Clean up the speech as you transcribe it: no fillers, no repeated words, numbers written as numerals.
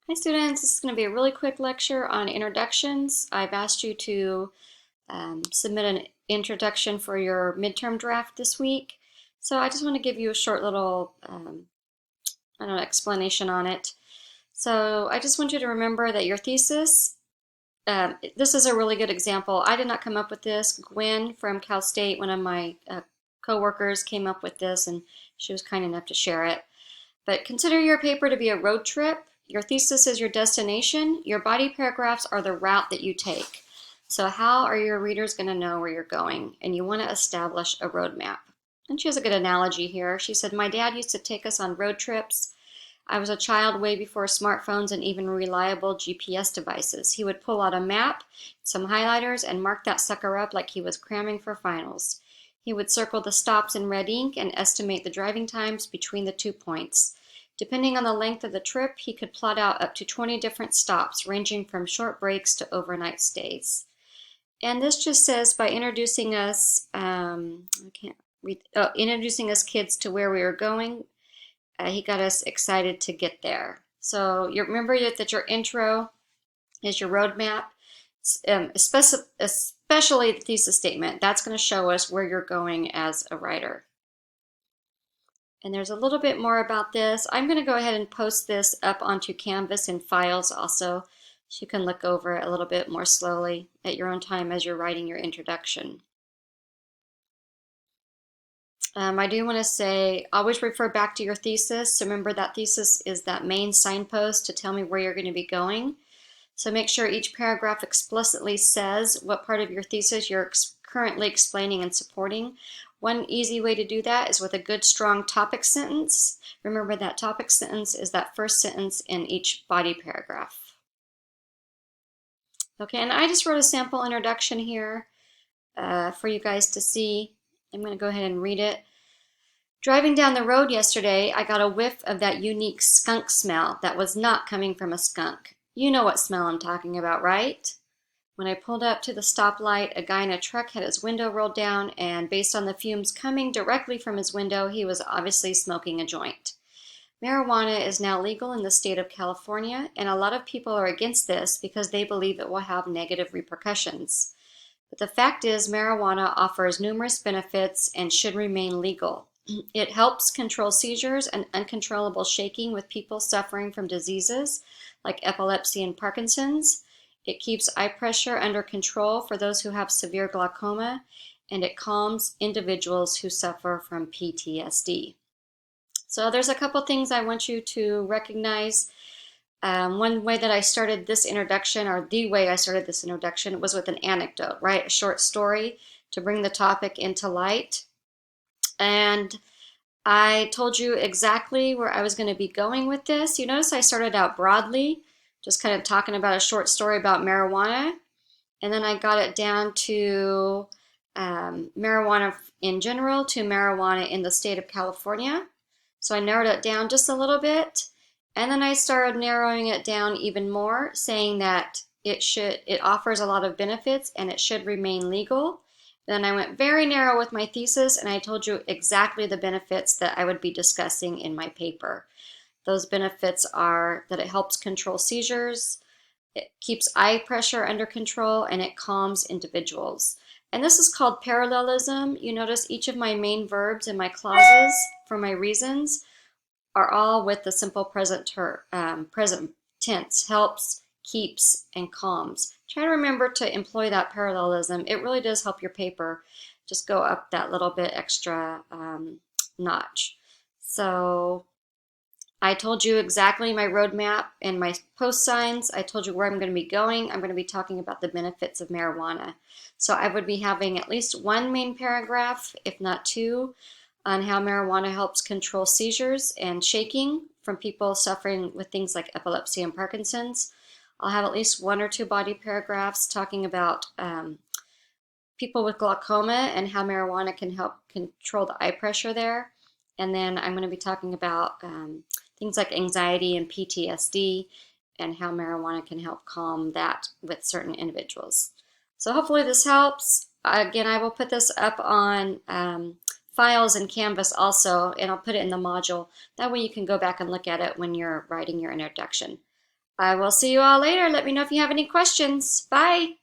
Hi students, this is going to be a really quick lecture on introductions. I've asked you to submit an introduction for your midterm draft this week. So I just want to give you a short little, I don't know, explanation on it. So I just want you to remember that your thesis, this is a really good example. I did not come up with this. Gwen from Cal State, one of my co-workers, came up with this and she was kind enough to share it. But consider your paper to be a road trip. Your thesis is your destination. Your body paragraphs are the route that you take. So how are your readers going to know where you're going? And you want to establish a roadmap. And she has a good analogy here. She said, my dad used to take us on road trips. I was a child way before smartphones and even reliable GPS devices. He would pull out a map, some highlighters, and mark that sucker up like he was cramming for finals. He would circle the stops in red ink and estimate the driving times between the 2 points. Depending on the length of the trip, he could plot out up to 20 different stops, ranging from short breaks to overnight stays. And this just says by introducing us, I can't read, introducing us kids to where we are going, he got us excited to get there. So you remember that your intro is your roadmap, especially the thesis statement. That's going to show us where you're going as a writer. And there's a little bit more about this. I'm going to go ahead and post this up onto Canvas in files also, so you can look over it a little bit more slowly at your own time as you're writing your introduction. I do want to say, always refer back to your thesis. So remember that thesis is that main signpost to tell me where you're going to be going. So make sure each paragraph explicitly says what part of your thesis you're currently explaining and supporting. One easy way to do that is with a good strong topic sentence. Remember that topic sentence is that first sentence in each body paragraph. Okay, and I just wrote a sample introduction here for you guys to see. I'm going to go ahead and read it. Driving down the road yesterday, I got a whiff of that unique skunk smell that was not coming from a skunk. You know what smell I'm talking about, right? When I pulled up to the stoplight, a guy in a truck had his window rolled down, and based on the fumes coming directly from his window, he was obviously smoking a joint. Marijuana is now legal in the state of California, and a lot of people are against this because they believe it will have negative repercussions. But the fact is, marijuana offers numerous benefits and should remain legal. It helps control seizures and uncontrollable shaking with people suffering from diseases like epilepsy and Parkinson's. It keeps eye pressure under control for those who have severe glaucoma, and it calms individuals who suffer from PTSD. So there's a couple things I want you to recognize. One way that I started this introduction, or the way I started this introduction, was with an anecdote, right? A short story to bring the topic into light. And I told you exactly where I was going to be going with this. You notice I started out broadly, just kind of talking about a short story about marijuana. And then I got it down to marijuana in general to marijuana in the state of California. So I narrowed it down just a little bit. And then I started narrowing it down even more, saying that it offers a lot of benefits and it should remain legal. Then I went very narrow with my thesis and I told you exactly the benefits that I would be discussing in my paper. Those benefits are that it helps control seizures, it keeps eye pressure under control, and it calms individuals. And this is called parallelism. You notice each of my main verbs and my clauses for my reasons are all with the simple present tense. Helps, keeps, and calms. Try to remember to employ that parallelism. It really does help your paper just go up that little bit extra notch. So I told you exactly my roadmap and my post signs. I told you where I'm going to be going. I'm going to be talking about the benefits of marijuana. So I would be having at least one main paragraph, if not two, on how marijuana helps control seizures and shaking from people suffering with things like epilepsy and Parkinson's. I'll have at least one or two body paragraphs talking about people with glaucoma and how marijuana can help control the eye pressure there. And then I'm going to be talking about things like anxiety and PTSD and how marijuana can help calm that with certain individuals. So hopefully this helps. Again, I will put this up on files in Canvas also, and I'll put it in the module. That way you can go back and look at it when you're writing your introduction. I will see you all later. Let me know if you have any questions. Bye.